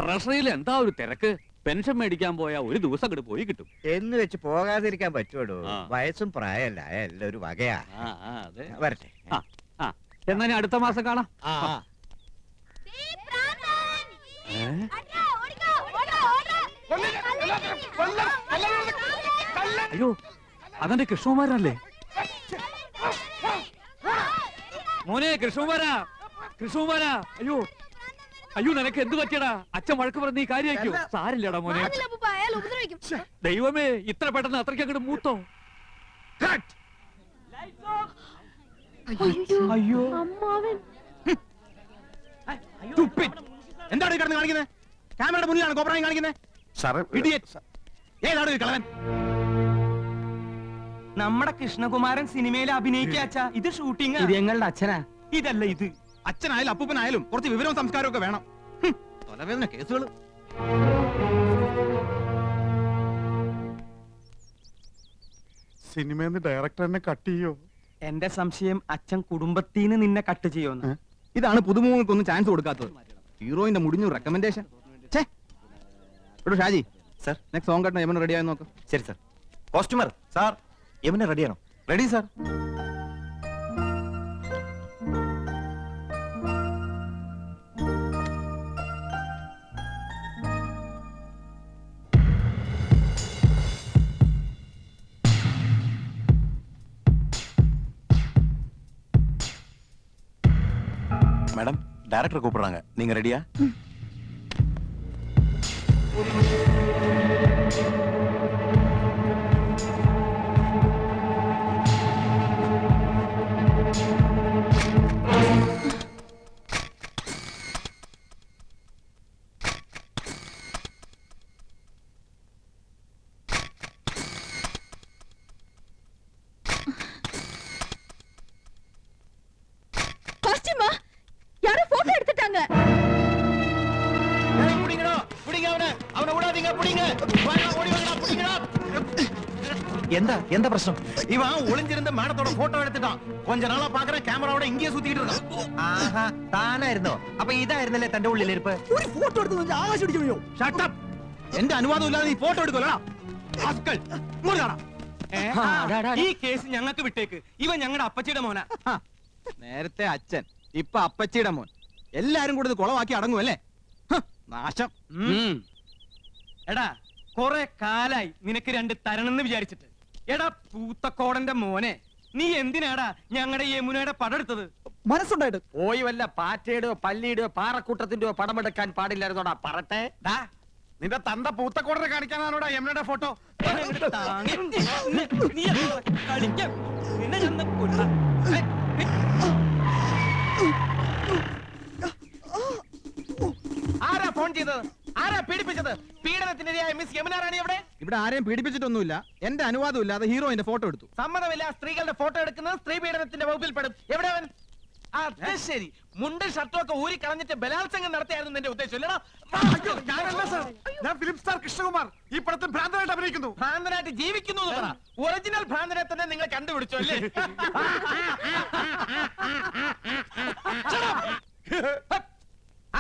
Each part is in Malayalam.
ട്രഷറിയിൽ എന്താ ഒരു തിരക്ക്. പെൻഷൻ മേടിക്കാൻ പോയാ ഒരു ദിവസം അങ്ങോട്ട് പോയി കിട്ടും എന്ന് വെച്ച് പോകാതിരിക്കാൻ പറ്റുമോ? വയസ്സും പ്രായമല്ല, എല്ലാം ഒരു വകയാ. വരട്ടെ. എന്നാ ഞാൻ അടുത്ത മാസം കാണാം. അയ്യോ, അതെന്റെ കൃഷ്ണകുമാരല്ലേ? മോനെ കൃഷ്ണകുമാരാ, കൃഷ്ണകുമാരാ. അയ്യോ അയ്യോ, നിനക്ക് എന്ത് പറ്റിയടാ? അച്ഛൻ വഴക്ക് പറഞ്ഞ ഈ കാര്യമാക്കോ? സാരില്ലടാ മോനെ. ദൈവമേ, ഇത്ര പെട്ടെന്ന് അത്രയ്ക്ക് അങ്ങോട്ട് മൂത്തോ? അയ്യോ, എന്താണ് കിടന്ന് കാണിക്കുന്നത്? ക്യാമറയുടെ മുന്നിലാണ് കോപ്രായം കാണിക്കുന്നത്. ഏതാണ് കളവൻ? നമ്മുടെ കൃഷ്ണകുമാരൻ സിനിമയിൽ അഭിനയിക്കാച്ച. ഇത് ഷൂട്ടിംഗ്. ഇത് ഞങ്ങളുടെ അച്ഛനാ. ഇതല്ല ഇത്. അച്ഛനായാലും അപ്പൂപ്പനായാലും കുറച്ച് വിവരവും സംസ്കാരവും ഒക്കെ വേണം. തലവേദന കേസുകൾ. സിനിമന്ന് ഡയറക്ടർ എന്നെ കട്ട് ചെയ്യോ? എന്റെ സംശയം അച്ഛൻ കുടുംബത്തിന് നിന്നെ കട്ട് ചെയ്യുമെന്ന്. ഇതാണ് പുതുമുഖങ്ങൾക്കൊന്നും ചാൻസ് കൊടുക്കാത്തത്. ഹീറോയിന്റെ മുടിഞ്ഞു recommendation. Shaji sir, next song കട്ടണം. യമൻ റെഡി ആയി നോക്ക്. ശരി സർ. കോസ്റ്റ്യൂമർ സാർ, യമനെ റെഡിയാണോ? Ready sir. மேடம், டைரக்டர் கூப்பிடுறாங்க. நீங்க ரெடியா? എന്താ എന്താ പ്രശ്നം? ഇവൻ ഒളിഞ്ഞിരുന്ന മാഡത്തോടെ ഫോട്ടോ എടുത്തിട്ടാ. കൊഞ്ച നാളെ പാക്കറ ക്യാമറയോടെ ഇങ്ങനെ സുത്തിക്കിട്ട്. ആഹാ, താനായിരുന്നോ? അപ്പൊ ഇതായിരുന്നല്ലേ തന്റെ ഉള്ളിലിരിപ്പ്? ഒരു ഫോട്ടോ എടുത്തു ആകാശം അടിച്ചു. ഷട്ടപ്പ്. എന്റെ അനുവാദം ഇല്ലാതെ നീ ഫോട്ടോ എടുക്കലോടാ. ഈ കേസ് ഞങ്ങൾക്ക് വിട്ടേക്ക്. ഇവൻ ഞങ്ങളുടെ അപ്പച്ചിയുടെ മോനാ. നേരത്തെ അച്ഛൻ, ഇപ്പൊ അപ്പച്ചിയുടെ മോൻ. എല്ലാരും കൂടി കുളവാക്കി അടങ്ങുമല്ലേ? നാശം. എടാ, കൊറേ കാലായി നിനക്ക് രണ്ട് തരണെന്ന് വിചാരിച്ചിട്ട്. എടാ പൂത്തക്കോടന്റെ മോനെ, നീ എന്തിനാടാ ഞങ്ങളുടെ യമുനയുടെ പടെടുത്തത്? മനസ്സുണ്ടായിട്ട് പോയി വല്ല പാറ്റയുടെയോ പല്ലിയുടെയോ പാറക്കൂട്ടത്തിന്റെയോ പടമെടുക്കാൻ പാടില്ലായിരുന്നോടാ പറട്ടെ. നിന്റെ തന്ത പൂത്തക്കോടനെ കാണിക്കാനാണോടാ യമുനയുടെ ഫോട്ടോ? ആരാ ഫോൺ ചെയ്തത്? ആരാ പീഡിപ്പിച്ചത്? പീഡനത്തിനിരയായ മിസ് യമുന റാണി എവിടെ? ഇവിടെ ആരെയും പീഡിപ്പിച്ചിട്ടൊന്നുമില്ല. എന്റെ അനുവാദം ഇല്ലാതെ ഹീറോയിന്റെ ഫോട്ടോ എടുത്തു. സമ്മതമില്ല. സ്ത്രീകളുടെ ഫോട്ടോ എടുക്കുന്നത് സ്ത്രീ പീഡനത്തിന്റെ വകുപ്പിൽ പെടും. എവിടെ അവൻ? അത് ശരി, മുണ്ടും ഷർട്ടും ഒക്കെ ഊരി കളഞ്ഞിട്ട് ബലാത്സംഗം നടത്തിയായിരുന്നു എന്റെ ഉദ്ദേശം അല്ലടാ? ഞാൻ ഫിലിം സ്റ്റാർ കൃഷ്ണകുമാർ ഈ പടത്തിൽ ഭ്രാന്തനായിട്ട് അഭിനയിക്കുന്നു. ഭ്രാന്തനായിട്ട് ജീവിക്കുന്നു. ഒറിജിനൽ ഭ്രാന്തനെ തന്നെ നിങ്ങൾ കണ്ടുപിടിച്ചു അല്ലേ?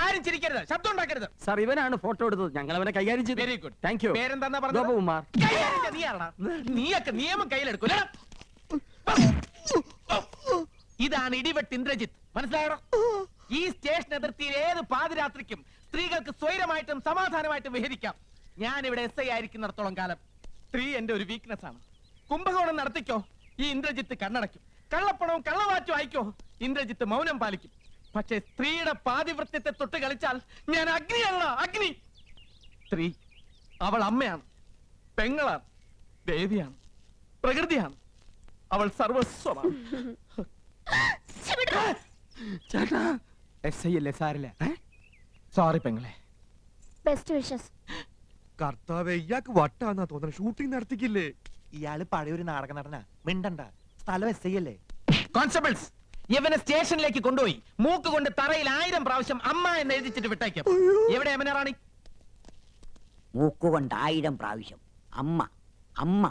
ആരും ചിരിക്കരുത്, ശബ്ദം ഉണ്ടാക്കരുത്. സാർ, ഇവനാണ് ഫോട്ടോ എടുത്തത്. ഞങ്ങൾ അവനെ കൈകാര്യം ചെയ്തു. Very good. Thank you. പേരെന്താ പറഞ്ഞത്? ഗോപകുമാർ. നീയൊക്കെ നിയമം കയ്യിലെടുക്കൂല. ഇതാണ് ഇടിവെട്ട് ഇന്ദ്രജിത്ത്. മനസ്സിലായോ? ഈ സ്റ്റേഷൻ അതിർത്തിയിൽ ഏത് പാതിരാത്രിക്കും സ്ത്രീകൾക്ക് സ്വൈരമായിട്ടും സമാധാനമായിട്ടും വിഹരിക്കാം. ഞാൻ ഇവിടെ SI ആയിരിക്കുന്നിടത്തോളം കാലം സ്ത്രീ എന്റെ ഒരു വീക്ക്നെസ് ആണ്. കുംഭകോണം നടത്തിക്കോ, ഈ ഇന്ദ്രജിത്ത് കണ്ണടയ്ക്കും. കള്ളപ്പണവും കള്ളവാറ്റും ആയിക്കോ, ഇന്ദ്രജിത്ത് മൗനം പാലിക്കും. പക്ഷേ സ്ത്രീയുടെ പാതിവൃത്യത്തെ തൊട്ട് കളിച്ചാൽ ഞാൻ അഗ്നിയല്ല, അഗ്നി. സ്ത്രീ അവൾ അമ്മയാണ്, പെങ്ങളാണ്, ദേവിയാണ്, പ്രകൃതിയാണ്. അവൾ സർവസ്വമാണ്. SI അല്ലേ, സാരില്ല. സോറി പെങ്ങളെ. Best wishes. കർത്താവേ, ഇയാൾക്ക് വട്ടാന്നാ തോന്നുന്നത്. ഷൂട്ടിംഗ് നടത്തിക്കില്ലേ? ഇയാള് പഴയൊരു നാടക നടനാ. മിണ്ടണ്ട. സ്ഥലം SI അല്ലേ? കോൺസ്റ്റബിൾസ്, ഇവനെ സ്റ്റേഷനിലേക്ക് കൊണ്ടുപോയി മൂക്ക് കൊണ്ട് തറയിൽ 1000 പ്രാവശ്യം അമ്മ എന്ന് എഴുതിച്ചിട്ട് വിട്ടേക്കും. എവിടെ യമന റാണി? മൂക്കുകൊണ്ട് 1000 പ്രാവശ്യം അമ്മ അമ്മ.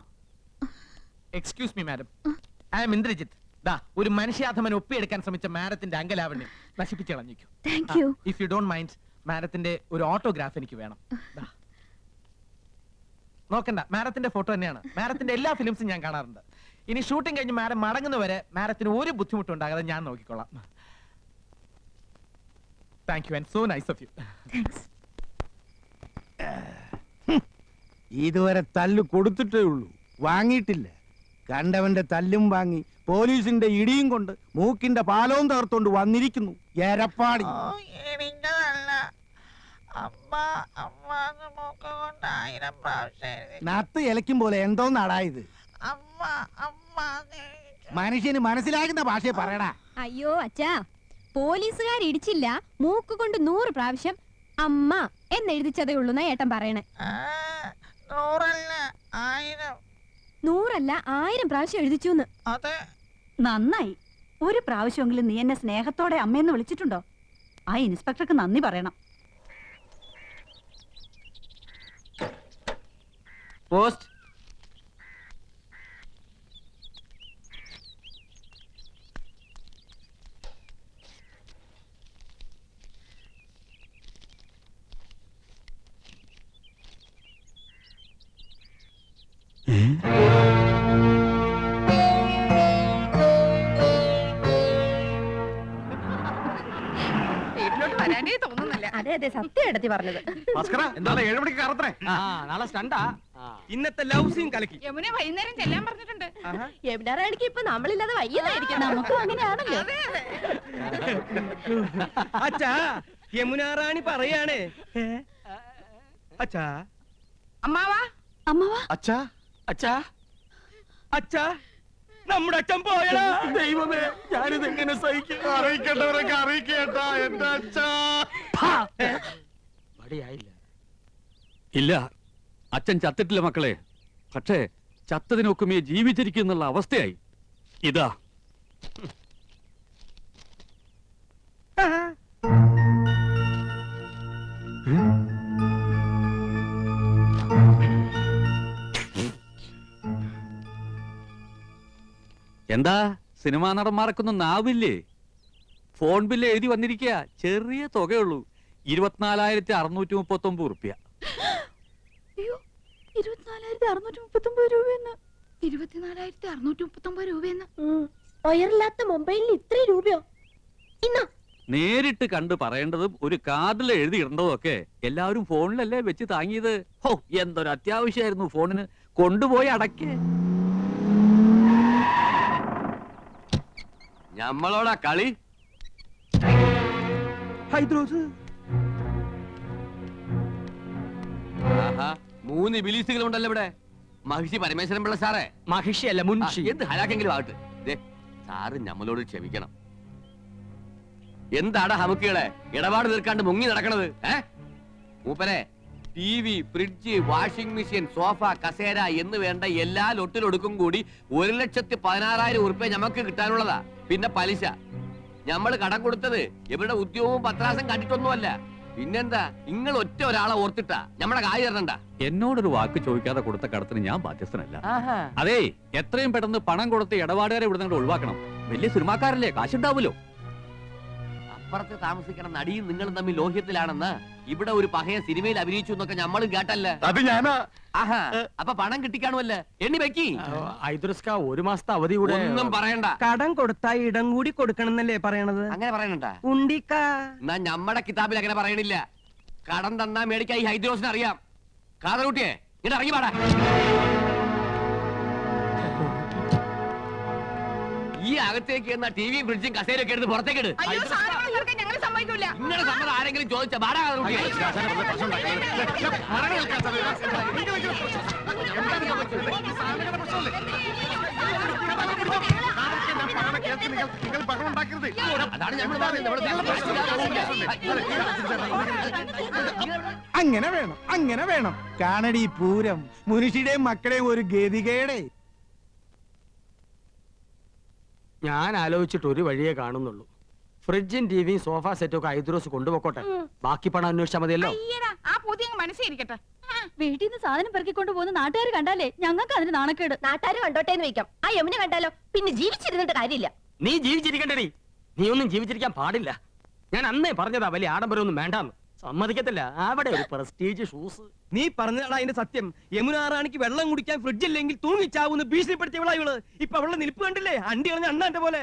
Excuse me madam, I am Indrajith. ദാ ഒരു മനുഷ്യാധമൻ ഒപ്പിയെടുക്കാൻ ശ്രമിച്ച മാഡത്തിന്റെ അങ്കലാവണ്യം നശിപ്പിച്ചു കളഞ്ഞിരിക്കും. Thank you. If you don't mind മാഡത്തിന്റെ ഒരു ഓട്ടോഗ്രാഫ് എനിക്ക് വേണം. ദാ. നോക്കണ്ട, മാഡത്തിന്റെ ഫോട്ടോ തന്നെയാണ്. മാഡത്തിന്റെ എല്ലാ ഫിലിംസും ഞാൻ കാണാറുണ്ട്. ഇനി ഷൂട്ടിംഗ് കഴിഞ്ഞ് മാഡം മടങ്ങുന്നവരെ മാഡത്തിന് ഒരു ബുദ്ധിമുട്ടുണ്ടാകാതെ ഞാൻ നോക്കിക്കൊള്ളാം. Thank you and so nice of you. Thanks. ഇതുവരെ തല്ല് കൊടുത്തിട്ടേ ഉള്ളൂ, വാങ്ങിയിട്ടില്ല. കണ്ടവന്റെ തല്ലും വാങ്ങി പോലീസിന്റെ ഇടിയും കൊണ്ട് മൂക്കിന്റെ പാലവും തകർത്തോണ്ട് വന്നിരിക്കുന്നു എരപ്പാടി. നത്ത് ഇലയ്ക്കും പോലെ എന്തോന്നാടാ ഇത്? മനുഷ്യന് മനസ്സിലാകുന്ന ഭാഷയെ പറയടാ. അയ്യോ അച്ഛാ, പോലീസുകാർ ഇടിച്ചില്ല, മൂക്ക് കൊണ്ട് 100 പ്രാവശ്യം അമ്മ എന്നെഴുതിച്ചതേ ഉള്ളൂ എന്നാ ഏട്ടൻ പറയണേ. 100 അല്ല 1000 പ്രാവശ്യം എഴുതിച്ചു. നന്നായി. ഒരു പ്രാവശ്യമെങ്കിലും നീ എന്നെ സ്നേഹത്തോടെ അമ്മയെന്ന് വിളിച്ചിട്ടുണ്ടോ? ആ ഇൻസ്പെക്ടർക്ക് നന്ദി പറയണം. പോസ്റ്റ്. വീട്ടിലോട്ട് വരാനേ തോന്നുന്നില്ല. അതെ അതെ, സത്യം എടുത്തി പറഞ്ഞത്. ഭാസ്കര എന്താണ് 7 മണിക്ക് കാറത്രേ? നാളെ സ്റ്റണ്ടാ. ഇന്നത്തെ ലവ് സീൻ കലക്കി. യമുന വൈകുന്നേരം ചെല്ലാൻ പറഞ്ഞിട്ടുണ്ട്. എവിടാറാണെങ്കിൽ ഇപ്പൊ നമ്മളില്ലാതെ വയ്യതായിരിക്കും. നമുക്കും അങ്ങനെയാണല്ലോ. അച്ഛാ, യമുന റാണി പറയാണ്. അച്ഛാ, അമ്മാവാ, അമ്മാവാ, അച്ഛാ അച്ഛാ, അച്ഛാ, നമ്മുടെ അച്ഛൻ പോയടാ. ദൈവമേ, ഞാനിത് എങ്ങനെ സഹിക്കും? അറിയിക്കേണ്ടവരൊക്കെ അറിയിക്കേട്ടാ എന്റെ അച്ഛാ. മടിയായില്ല. ഇല്ല, അച്ഛൻ ചത്തിട്ടില്ല മക്കളെ. പക്ഷേ ചത്തതിനൊക്കുമേ ജീവിച്ചിരിക്കുന്നുള്ള അവസ്ഥയായി. ഇതാ എന്താ സിനിമാ നടന്മാർക്കൊന്നും നാവില്ലേ? ഫോൺ ബില്ല് എഴുതി വന്നിരിക്കുക. ചെറിയ തുകയുള്ളൂ, 24,639 റുപ്യ. 24,639 രൂപയെന്ന്. 24,639 രൂപയെന്ന്. ഒയറില്ലാത്ത മൊബൈലിന് ഇത്രയും രൂപയോ? ഇന്നോ നേരിട്ട് കണ്ട് പറയേണ്ടതും ഒരു കാർഡിൽ എഴുതി ഇടേണ്ടതും ഒക്കെ എല്ലാവരും ഫോണിലല്ലേ വെച്ച് താങ്ങിയത്. ഹോ, എന്തൊരു അത്യാവശ്യമായിരുന്നു ഫോണിന്. കൊണ്ടുപോയി അടക്കേ. ഞമ്മളോടാ കളി. ഹൈദ്രോസ്. ആഹാ, 3 ബിലീസുകളുണ്ടല്ലോ ഇവിടെ. മഹിഷി പരമേശ്വരൻ പിള്ള സാറേ. മഹിഷി അല്ല, മുൻഷി. എന്ത് ഹലാക്കെങ്കിലും ആകട്ടെ. ദേ, സാറ് ഞമ്മളോട് ക്ഷമിക്കണം. എന്താടാ ഹമുക്കികളെ ഇടപാട് തീർക്കാണ്ട് മുങ്ങി നടക്കണത്? മൂപ്പരെ, TV, fridge, washing machine, sofa, കസേര എന്ന് വേണ്ട എല്ലാ ലൊട്ടിലൊടുക്കും കൂടി 1,16,000 ഉറുപ്പ്യ ഞമ്മക്ക് കിട്ടാനുള്ളതാ. പിന്നെ പലിശ. ഞമ്മള് കടം കൊടുത്തത് ഇവരുടെ ഉദ്യോഗവും പത്രാസം കണ്ടിട്ടൊന്നുമല്ല. പിന്നെന്താ, നിങ്ങൾ ഒറ്റ ഒരാളെ ഓർത്തിട്ടാ ഞമ്മടെ കായ് തരണ്ട. എന്നോടൊരു വാക്ക് ചോദിക്കാതെ കൊടുത്ത കടത്തിന് ഞാൻ ബാധ്യസ്ഥനല്ല. അതേ, എത്രയും പെട്ടെന്ന് പണം കൊടുത്ത് ഇടപാടുകാരെ ഇവിടെ നിന്ന് ഒഴിവാക്കണം. വലിയ സിനിമാക്കാരല്ലേ, കാശുണ്ടാവുമല്ലോ. അപ്പുറത്ത് താമസിക്കണ നടിയും നിങ്ങളും തമ്മിൽ ലോഹ്യത്തിലാണെന്ന് ഇവിടെ ഒരു പഹയ സിനിമയിൽ അഭിനയിച്ചു എന്നൊക്കെ ഞമ്മളും കേട്ടല്ല. അത് ഞാനാ. ആഹാ, അപ്പൊ പണം കിട്ടിക്കാണുമല്ലേ? എണ്ണി വെക്കി. ഹൈദ്രോസ്ക, 1 മാസത്തെ അവധി കൂടെ. ഒന്നും പറയണ്ട. കടം കൊടുത്താ ഇടം കൂടി കൊടുക്കണമെന്നല്ലേ പറയണത്? അങ്ങനെ പറയണണ്ട. ഉണ്ടിക്ക. എന്നാ ഞമ്മടെ കിതാബിൽ അങ്ങനെ പറയണില്ല. കടം തന്നാ മേടിക്കാ ഈ ഹൈദ്രോസിനെ അറിയാം. കാതറൂട്ടിയെ ഇങ്ങോട്ട് ഇറങ്ങി പാടാ. ഈ അകത്തേക്ക് എന്നാ ടിവിയും ഫ്രിഡ്ജും കസേരയൊക്കെ എടുത്ത് പുറത്തേക്ക് ഇട്. ഞങ്ങൾ സമ്മതിക്കൂല. നിങ്ങളുടെ സമ്മതം ആരെങ്കിലും ചോദിച്ചാ പാടാ കാതറൂട്ടിയെ. അതാണ് ഞമ്മൾ അങ്ങനെ വേണം, അങ്ങനെ വേണം. കാണടി പൂരം, മുനുഷിയുടെയും മക്കളെയും ഒരു ഗതികേടെ. ഞാൻ ആലോചിച്ചിട്ട് ഒരു വഴിയേ കാണുന്നുള്ളൂ. ഫ്രിഡ്ജും ടിവിയും സോഫ സെറ്റും ഒക്കെ ഹൈദ്രോസ് കൊണ്ടുപോക്കോട്ടെ. ബാക്കി പണം അന്വേഷിച്ചാൽ മതിയല്ലോ. ആ പുതിയ മനസ്സിരിക്കട്ടെ. വീട്ടിൽ നിന്ന് സാധനം പെറുക്കിക്കൊണ്ട് പോകുന്ന നാട്ടുകാർ കണ്ടാലേ ഞങ്ങൾക്ക് അതിന് നാണക്കേട്. നാട്ടുകാർ കണ്ടോട്ടെ എന്ന് വെക്കാം. ആ യമുന കണ്ടാലോ പിന്നെ ജീവിച്ചിരുന്നിട്ട് കാര്യമില്ല. നീ ജീവിച്ചിരിക്കണ്ടടി. നീ ഒന്നും ജീവിച്ചിരിക്കാൻ പാടില്ല. ഞാൻ അന്നേ പറഞ്ഞതാ വലിയ ആഡംബരമൊന്നും വേണ്ടാന്ന്. സമ്മതിക്കത്തില്ല. അവിടെ ഒരു പ്രസ്റ്റീജ് ഷൂസ്. നീ പറഞ്ഞതാണ് അതിന്റെ സത്യം. യമുന റാണിക്ക് വെള്ളം കുടിക്കാൻ ഫ്രിഡ്ജ് ഇല്ലെങ്കിൽ തൂങ്ങിച്ചാവുന്ന ഭീഷണിപ്പെടുത്തിയവളാ ഇവള്. ഇപ്പൊ അവളുടെ നിൽപ്പ് കണ്ടില്ലേ? അണ്ടി കളഞ്ഞ അണ്ണാന്റെ പോലെ.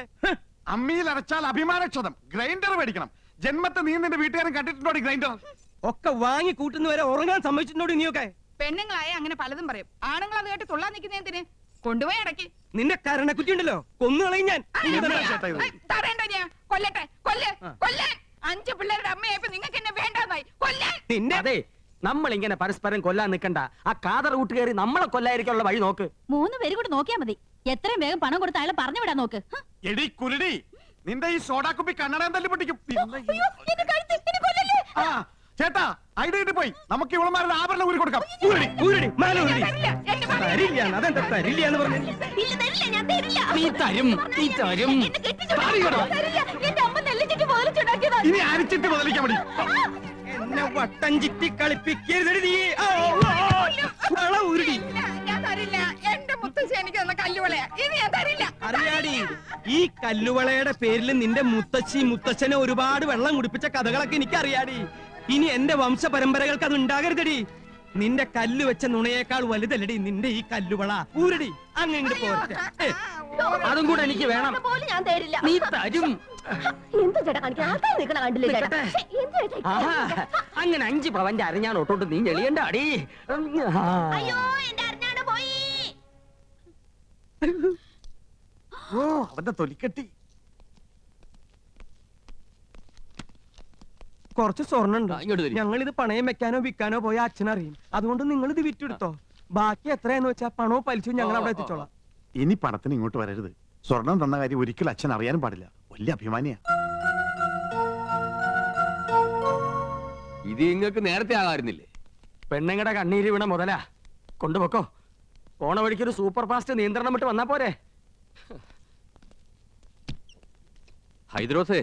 അമ്മിയിൽ അരച്ചാൽ അഭിമാനക്ഷതം. ഗ്രൈൻഡർ മേടിക്കണം. ജന്മത്തെ നീ നിന്റെ വീട്ടുകാരൻ കണ്ടിട്ടുണ്ടോ ഗ്രൈൻഡർ? ഒക്കെ വാങ്ങി കൂട്ടുന്നവരെ ഉറങ്ങാൻ സമ്മതിച്ചിട്ടുണ്ടോ നീയൊക്കെ? പെണ്ണുങ്ങളായ അങ്ങനെ പലതും പറയും. ആണുങ്ങൾ അത് കേട്ട് തുള്ളാൻ നിൽക്കുന്നതിന് കൊണ്ടുപോയി അടക്കി. നിന്റെ കരണക്കുറ്റി ഉണ്ടല്ലോ, കൊന്നുകളയും ഞാൻ. തടയണ്ട ഞാൻ. കൊല്ലട്ടെ, കൊല്ലാൻ. 5 പിള്ളേരുടെ അമ്മയായപ്പോ നിങ്ങൾക്ക് എന്നെ വേണ്ടാന്നായി. കൊല്ലാൻ. നിന്റെ അതെ, നമ്മൾ ഇങ്ങനെ പരസ്പരം കൊല്ലാൻ നിൽക്കണ്ട. ആ കാതർ കൂട്ട് കയറി നമ്മളെ കൊല്ലായിരിക്കാനുള്ള വഴി നോക്ക്. 3 പേര് കൂടെ നോക്കിയാ മതി. എത്രയും വേഗം പണം കൊടുത്ത് അയാളെ പറഞ്ഞു വിടാൻ നോക്ക്. എടി കുരുടി, നിന്റെ ഈ സോഡാ കുപ്പി കണ്ണടം തല്ലി പൊട്ടിക്കും. ആ ചേട്ടാ, ഐഡിയ പോയി. നമുക്ക് ഇവളമാരുടെ ആഭരണം ഊരി കൊടുക്കാം. അതെന്താ തരില്ല എന്ന് പറഞ്ഞു? ഇല്ല, തരില്ല, ഞാൻ തരില്ല. നീ തരും, നീ തരും. എന്റെ അമ്മ നെല്ലിച്ചിട്ട് മുതലിച്ചുണ്ടാക്കിയതാ. ഇനി അരിച്ചിട്ട് മുതലിക്കാൻ മതി. എന്നെ വട്ടം ചിറ്റി കളിപ്പിക്കരുത് നീ. ഉരുടി ഞാൻ തരില്ല. എന്റെ മുത്തശ്ശി എനിക്ക് തന്ന കല്ലുവളയാ. ഇനി ഞാൻ തരില്ല. അറിയാടി, ഈ കല്ലുവളയുടെ പേരിൽ നിന്റെ മുത്തശ്ശി മുത്തച്ഛനെ ഒരുപാട് വെള്ളം കുടിപ്പിച്ച കഥകളൊക്കെ എനിക്കറിയാടി. ഇനി എന്റെ വംശ പരമ്പരകൾക്ക് അത് ഉണ്ടാകരുതടി. നിന്റെ കല്ല് വെച്ച നുണയേക്കാൾ വലുതല്ലടി നിന്റെ ഈ കല്ലുവള. ഊരടി അങ്ങനെ പോരട്ടെ. അതും കൂടെ എനിക്ക് വേണം. പോലും ഞാൻ തരില്ല. നീ തരും. എന്ത് ചേട്ടാ കാണിക്കാൻ? ആൾക്കാർ നിൽക്കണ കണ്ടില്ലേ ചേട്ടാ? അങ്ങനെ 5 പവന്റെ അരഞ്ഞാണ് ഒട്ടോട്ട് നീ ഞെളിയണ്ട അടി. അയ്യോ, എന്റെ അറിഞ്ഞാണ് പോയി. ഓ, അവന്റെ തൊലിക്കെട്ടി. കുറച്ച് സ്വർണ്ണുണ്ട്. ഇങ്ങോട്ട് തരൂ. ഞങ്ങൾ ഇത് പണയം വെക്കാനോ വിൽക്കാനോ പോയ അച്ഛനറിയും. അതുകൊണ്ട് നിങ്ങൾ ഇത് വിറ്റെടുത്തോ. ബാക്കി എത്രയാന്ന് വെച്ചാ പണവും പലിശയും ഞങ്ങൾ അവിടെ എത്തിച്ചോളാം. ഇനി പണത്തിന് ഇങ്ങോട്ട് വരരുത്. സ്വർണം തന്ന കാര്യം ഒരിക്കലും അച്ഛൻ അറിയാനും പാടില്ല. വലിയ അഭിമാനിയാ. ഇത് നിങ്ങൾക്ക് നേരത്തെ ആകാറുന്നില്ലേ? പെണ്ണുങ്ങളുടെ കണ്ണീര് വീണ മുതലാ. കൊണ്ടുപോക്കോ. പോണ വഴിക്കൊരു സൂപ്പർ ഫാസ്റ്റ് നിയന്ത്രണം വിട്ട് വന്നാ പോരെ. ഹൈദ്രോസേ,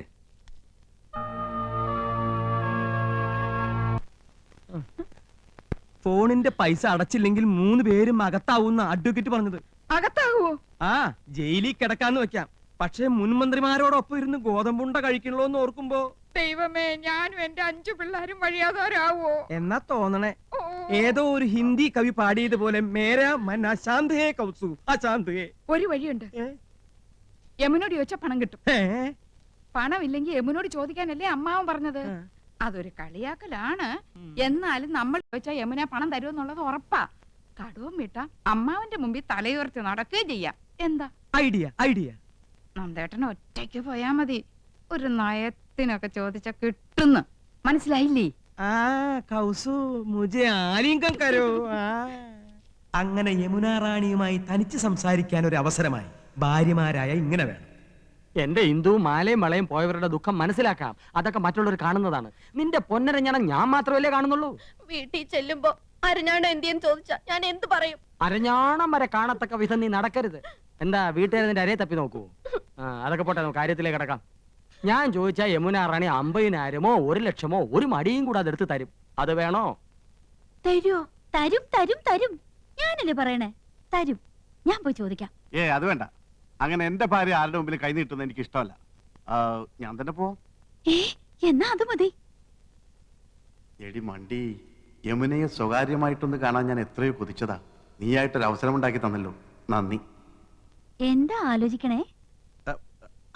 ഫോണിന്റെ പൈസ അടച്ചില്ലെങ്കിൽ 3 പേരും അകത്താവുന്ന അഡ്വക്കേറ്റ് പറഞ്ഞത്. അകത്താകുവോ? ആ, ജയിലിൽ കിടക്കാന്ന് വെക്കാം. പക്ഷെ മുൻമന്ത്രിമാരോടൊപ്പം ഇരുന്ന് ഗോതമ്പുണ്ട കഴിക്കണല്ലോ എന്ന് ഓർക്കുമ്പോ ദൈവമേ, ഞാനും എന്റെ 5 പിള്ളേരും വഴിയാതാരാവോ എന്നാ തോന്നണേ. ഏതോ ഒരു ഹിന്ദി കവി പാടിയതുപോലെ മേരാ മൻ അശാന്ത് ഹേ കൗസു അശാന്ത് ഹേ. ഒരു വഴിയുണ്ട്. യമുനോട് ചോദിച്ചാ പണം കിട്ടും. പണമില്ലെങ്കിൽ യമുനോട് ചോദിക്കാനല്ലേ അമ്മാവൻ പറഞ്ഞത്. അതൊരു കളിയാക്കലാണ്. എന്നാലും നമ്മൾ ചോദിച്ചാൽ യമുന പണം തരുമെന്നുള്ളത് ഉറപ്പാ. കടവും വിട്ടാ അമ്മാവന്റെ മുമ്പിൽ തലയുയർത്തി നടക്കുകയും ചെയ്യാം. എന്താ ഐഡിയ? ഐഡിയ നന്ദേട്ടന് ഒറ്റയ്ക്ക് പോയാ മതി. ഒരു നയത്തിനൊക്കെ ചോദിച്ചാ കിട്ടുന്നു. മനസ്സിലായില്ലേ? ആ കൗസു മുझे ആലിംഗം കരോ. അങ്ങനെ യമുന റാണിയുമായി തനിച്ച് സംസാരിക്കാൻ ഒരു അവസരമായി. ഭാര്യമാരായ ഇങ്ങനെ വേണം. എന്റെ ഹിന്ദു മാലയും വളയും പോയവരുടെ ദുഃഖം മനസ്സിലാക്കാം. അതൊക്കെ മറ്റുള്ളവർ കാണുന്നതാണ്. നിന്റെ പൊന്നരഞ്ഞാണം ഞാൻ മാത്രമല്ലേ കാണുന്നുള്ളൂ. വീട്ടിൽ ചെല്ലുമ്പോ അരഞ്ഞാണ് എന്തിയെന്ന് ചോദിച്ചാ ഞാൻ എന്ത് പറയും? അരഞ്ഞാണം വരെ കാണത്തക്ക വിധം നീ നടക്കരുത്. എന്താ വീട്ടുകാരെ നിന്റെ അരയെ തപ്പി നോക്കൂ? അതൊക്കെ പോട്ടെ, കാര്യത്തിലേക്ക് കിടക്കാം. ഞാൻ ചോദിച്ചാ യമുന റാണി 50,000-മോ 1,00,000-മോ ഒരു മടിയും കൂടെ അതെടുത്ത് തരും. അത് വേണോ? തരുമോ? തരും തരും തരും. ഞാനല്ലേ പറയണേ, തരും. ഞാൻ പോയി ചോദിക്കാം. അത് വേണ്ട. അങ്ങനെ എന്റെ ഭാര്യ ആരുടെ മുമ്പിൽ കൈ നീട്ടുന്നത് എനിക്ക് ഇഷ്ടമല്ല. ഞാൻ തന്നെ പോവാം. എന്നാ അത് മതി. എടി മണ്ടി, യമുനയെ സ്വകാര്യമായിട്ടൊന്ന് കാണാൻ ഞാൻ എത്രയോ കൊതിച്ചതാ. നീയായിട്ടൊരു അവസരം ഉണ്ടാക്കി തന്നല്ലോ, നന്ദി. എന്താ ആലോചിക്കണേ?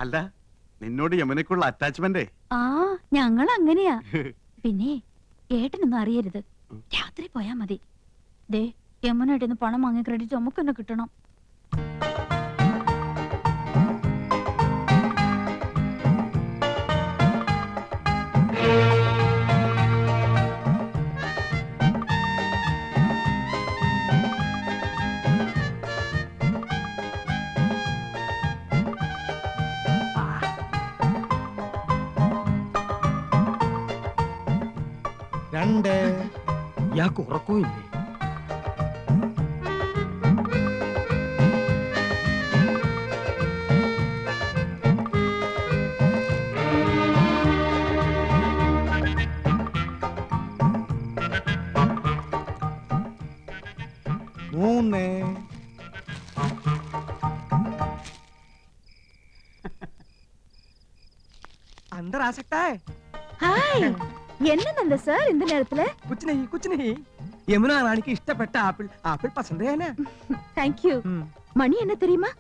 അല്ല, നിന്നോട് യമുനയ്ക്കുള്ള അറ്റാച്ച്മെന്റ്. ആ, ഞങ്ങൾ അങ്ങനെയാ. പിന്നെ ഏട്ടനൊന്നും അറിയരുത്. രാത്രി പോയാ മതി. ദേ, യമുനയുടെ പണം വാങ്ങി ക്രെഡിറ്റ് നമുക്ക് തന്നെ കിട്ടണം. ഇയാൾക്ക് ഉറക്കമില്ലേ? 3. अंदर आ सकता है? ഹായ് എന്നല്ല സർ இந்த நேரத்துல कुछ नहीं यमुना रानी की इष्टപ്പെട്ട ആപ്പിൾ ആപ്പിൾ പസന്ത് है ना? താങ്ക് യു മണി என்ன தெரியுமா?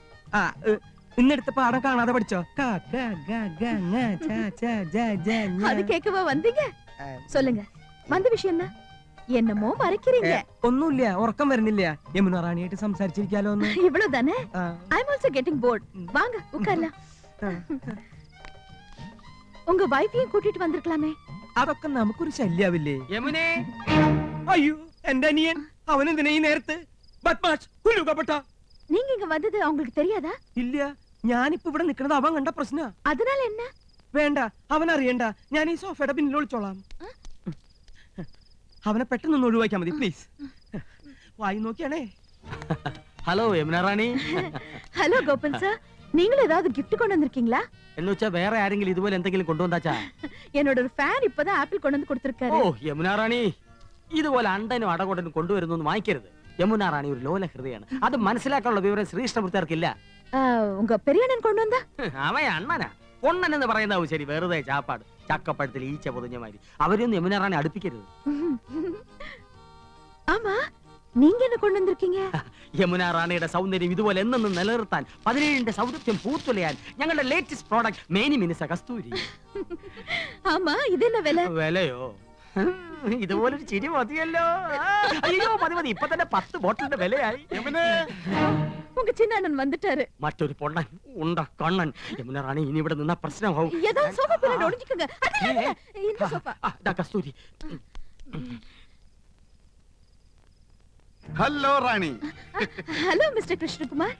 ഇന്നെടുത്ത പാഠം കാണാതെ പഠിച്ചോ? அது கேட்கவா வந்தீங்க? சொல்லுங்க வந்த விஷயம் என்ன? என்னமோ மறைக்கிறீங்க. ഒന്നുമില്ല, ഉറക്കം വരുന്നില്ല. യമുന റാണിയായിട്ട് സംസാരിച്ചിരിക്കാലോ ഒന്ന്. இவ்வளவுதானே? ஐ அம் ஆல்சோ கெட்டிங் போர்ட். வாங்க உட்காரலாம். உங்க வைஃபையும் கூட்டிட்டு வந்திருக்கலாமே. അതൊക്കെ നമുക്കൊരു ശല്യാവില്ലേ? യമുനേ, അയ്യോ എന്റെ അനിയൻ, അവൻ എന്തിനാ ഈ നേരത്ത്? ബദ്മാഷ്, ഹുലുകപ്പെട്ട. நீங்க இங்க வந்தது அவங்களுக்கு தெரியாதா? ഇല്ല, ഞാനിപ്പോ ഇവിടെ നിൽക്കുന്നത് അവൻ കണ്ട പ്രശ്ന. அதனால என்ன? വേണ്ട, അവൻ അറിയണ്ട. ഞാൻ ഈ സോഫയുടെ പിന്നിൽ ഒളിച്ചോളാം. അവനെ പെട്ടെന്ന് ഒഴിവാക്കിയാ മതി പ്ലീസ്. വായി നോക്കിയാണേ. ഹലോ യമുന റാണി. ஹலோ கோபன் சார், நீங்களும் ஏதாவது gift கொண்டு வந்திருக்கீங்களா? എന്ന് വെച്ചാ വേറെ ആരെങ്കിലും ഇതുപോലെ എന്തെങ്കിലും കൊണ്ടുവന്നാച്ചാ? என்னோட ஒரு ஃபேன் இப்பதான் ஆப்பிள் கொண்டு வந்து கொடுத்திருக்காரு. ഓ യമുന റാണി, ഇതുപോലെ അണ്ടനും അടകൊണ്ടനും കൊണ്ടുവരുന്നു വാങ്ങിക്കരുത്. യമുന റാണി ഒരു ലോല ഹൃദയാണ്. അത് മനസ്സിലാക്കാനുള്ള വിവരം ശ്രീകൃഷ്ണമൂർത്തിയാർക്കില്ല. உங்க பெரிய அண்ணன் கொண்டு வந்தா? അവൻ അണ്ണനാ. പൊണ്ണൻ എന്ന് പറയുന്നതാവും ശരി, വെറുതെ ചാപ്പാട്. ചക്കപ്പഴത്തിൽ ഈച്ച പൊതിഞ്ഞ മാതിരി. അവരൊന്നും യമുന റാണി അടുപ്പിക്കരുത്. ஆமா, நீங்க என்ன கொண்டு வந்திருக்கீங்க? യമുന റാണിയുടെ സൗന്ദര്യം ഇതുപോലെ എന്നെന്നും നിലനിർത്താൻ, 17ന്റെ സൗന്ദര്യം പൂത്തുലയാൻ ഞങ്ങളുടെ ലേറ്റസ്റ്റ് പ്രോഡക്റ്റ് മേനി മിനുസ കസ്തൂരി. ஆமா, இது என்ன விலை? വിലയോ? ഇതുപോലൊരു ചിരി മതിയല്ലോ. അയ്യോ മതി മതി, ഇപ്പൊ തന്നെ 10 ബോട്ടിലിന്റെ വിലയായി. உங்க சின்ன அண்ணன் வந்துட்டாரு. മറ്റൊരു പൊണ്ണൻ ഉണ്ട കണ്ണൻ. യമുന റാണി ഇനി ഇവിടെ നിന്ന പ്രശ്നമാവും. ஏதாவது சோஃபா பின்னாடி ஒளிஞ்சுக்கங்க. இந்த sofa. Kasturi. Hello Rani. Hello mister Krishnakumar.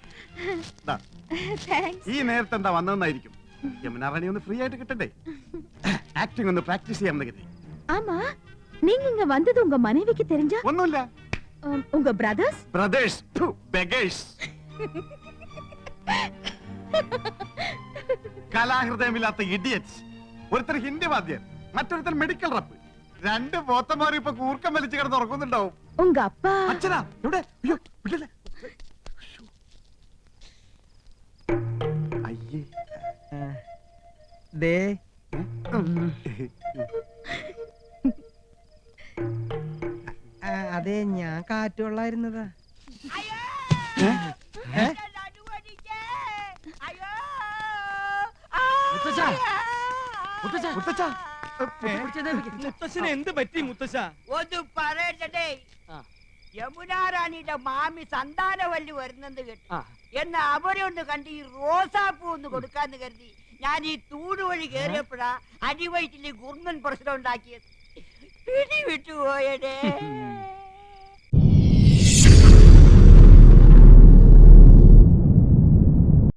Thanks. ഈ നേരത്തെ എന്താ വന്നതെന്നായിരിക്കും. യമുന റാണി ഒന്ന് ഫ്രീ ആയിട്ട് കിട്ടണ്ടേ? ആക്ടിംഗ് ഒന്ന് പ്രാക്ടീസ് ചെയ്യാമെന്ന് കരുതി. ஆமா, நீங்க இங்க வந்தது உங்க மனைவிக்கு தெரிஞ்சா? ഒന്നുമില്ല. உங்க பிரதர்ஸ்? Brothers, beggars. കലാഹൃദയമില്ലാത്ത ഇഡിയറ്റ്സ്. ഒരുത്തർ ഹിന്ദി വാദ്യർ, മറ്റൊരുത്തർ മെഡിക്കൽ റപ്പ്. 2 പോത്തന്മാരും ഇപ്പൊ കൂർക്കം വലിച്ചു കിടന്ന് ഉറങ്ങുന്നുണ്ടാവും. உங்க அப்பா? അച്ഛനാ ഇവിടെ? അയ്യോ വിടല്ലേ. അയ്യേ ദേ അതെ, ഞാൻ കാറ്റുകൊള്ളായിരുന്നതാ. മുത്തശ്ശന് എന്ത് പറ്റി മുത്തശ്ശ? ഒന്ന് പറയട്ടെ, യമുനാ റാണിയുടെ മാമി സന്താനവല്ലി വരുന്നെന്ന് കേട്ടു. എന്ന് അവരെ ഒന്ന് കണ്ട് ഈ റോസാപ്പൂ ഒന്ന് കൊടുക്കാന്ന് കരുതി ഞാൻ ഈ തൂട് വഴി കയറിയപ്പോഴാ അടിവയറ്റില് ഗുർണൻ പ്രശ്നം ഉണ്ടാക്കിയത്. പിടി വിട്ടുപോയടേ.